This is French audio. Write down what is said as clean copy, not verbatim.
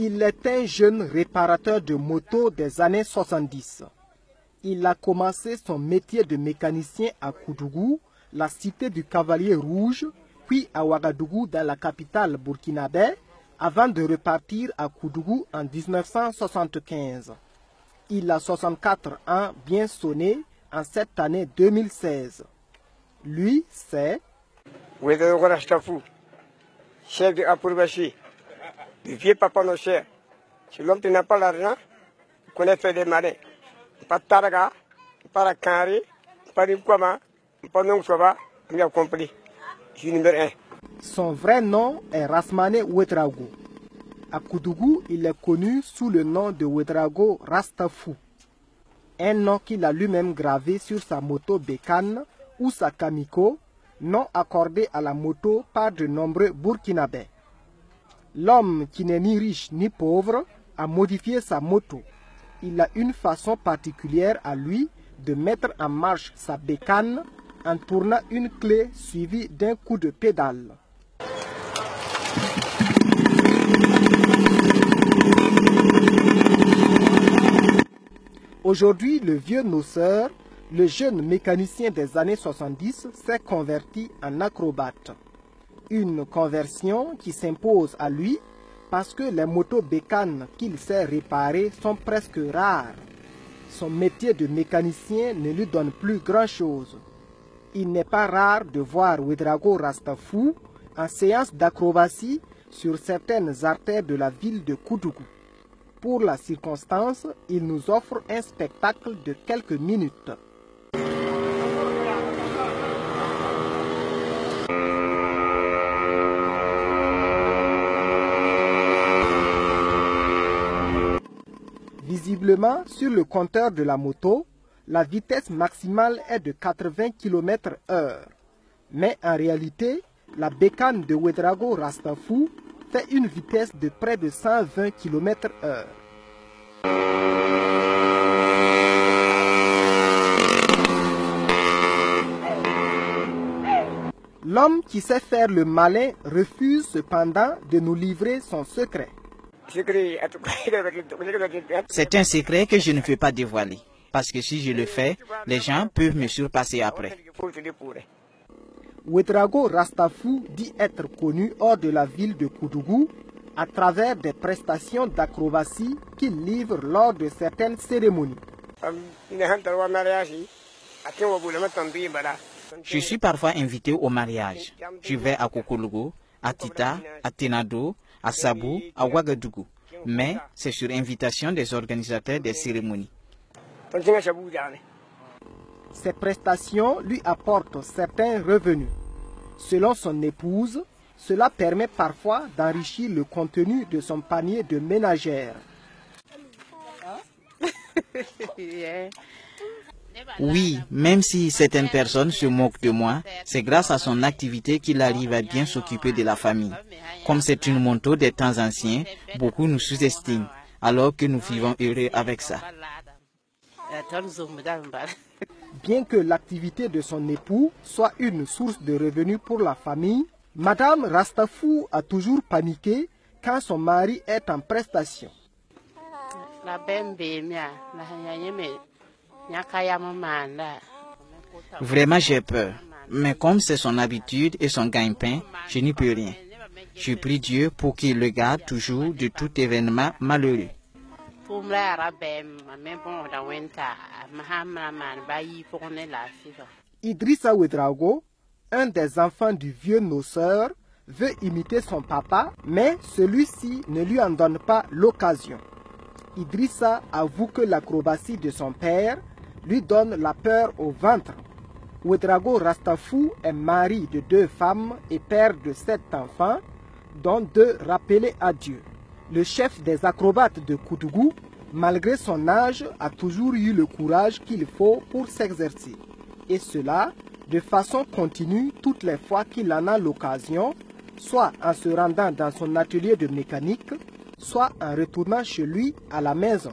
Il est un jeune réparateur de motos des années 70. Il a commencé son métier de mécanicien à Koudougou, la cité du Cavalier Rouge, puis à Ouagadougou dans la capitale burkinabé, avant de repartir à Koudougou en 1975. Il a 64 ans bien sonnés en cette année 2016. Lui, c'est Ouedraogo Rastafou, chef de Apurbachi, le vieux papa nos chers. Si l'homme n'a pas l'argent, il connaît faire des marins. Pas de Taraga, pas de Kari, pas de Kwama, pas de Nongsoba, il a compris. Je suis numéro 1. Son vrai nom est Rasmane Ouedraogo. À Koudougou, il est connu sous le nom de Ouedraogo Rastafou. Un nom qu'il a lui-même gravé sur sa moto Bécane ou sa Kamiko, nom accordé à la moto par de nombreux Burkinabés. L'homme qui n'est ni riche ni pauvre a modifié sa moto. Il a une façon particulière à lui de mettre en marche sa bécane en tournant une clé suivie d'un coup de pédale. Aujourd'hui, le vieux noceur, le jeune mécanicien des années 70, s'est converti en acrobate. Une conversion qui s'impose à lui parce que les motos bécanes qu'il sait réparer sont presque rares. Son métier de mécanicien ne lui donne plus grand-chose. Il n'est pas rare de voir Ouedraogo Rastafou en séance d'acrobatie sur certaines artères de la ville de Koudougou. Pour la circonstance, il nous offre un spectacle de quelques minutes. Visiblement, sur le compteur de la moto, la vitesse maximale est de 80 km/h. Mais en réalité, la bécane de Ouedraogo Rastafou fait une vitesse de près de 120 km/h. L'homme qui sait faire le malin refuse cependant de nous livrer son secret. C'est un secret que je ne peux pas dévoiler, parce que si je le fais, les gens peuvent me surpasser après. Ouedraogo Rastafou dit être connu hors de la ville de Koudougou à travers des prestations d'acrobatie qu'il livre lors de certaines cérémonies. Je suis parfois invité au mariage. Je vais à Kokologo, à Tita, à Tenado, à Sabou, à Ouagadougou. Mais c'est sur invitation des organisateurs des cérémonies. Ces prestations lui apportent certains revenus. Selon son épouse, cela permet parfois d'enrichir le contenu de son panier de ménagère. Oui, même si certaines personnes se moquent de moi, c'est grâce à son activité qu'il arrive à bien s'occuper de la famille. Comme c'est une moto des temps anciens, beaucoup nous sous-estiment, alors que nous vivons heureux avec ça. Bien que l'activité de son époux soit une source de revenus pour la famille, Madame Rastafou a toujours paniqué quand son mari est en prestation. Vraiment j'ai peur, mais comme c'est son habitude et son gagne-pain, je n'y peux rien. Je prie Dieu pour qu'il le garde toujours de tout événement malheureux. Idrissa Ouedraogo, un des enfants du vieux noceur, veut imiter son papa, mais celui-ci ne lui en donne pas l'occasion. Idrissa avoue que l'acrobatie de son père lui donne la peur au ventre. Ouedraogo Rastafou est mari de 2 femmes et père de 7 enfants, dont 2 rappelés à Dieu. Le chef des acrobates de Koudougou, malgré son âge, a toujours eu le courage qu'il faut pour s'exercer. Et cela de façon continue toutes les fois qu'il en a l'occasion, soit en se rendant dans son atelier de mécanique, soit en retournant chez lui à la maison.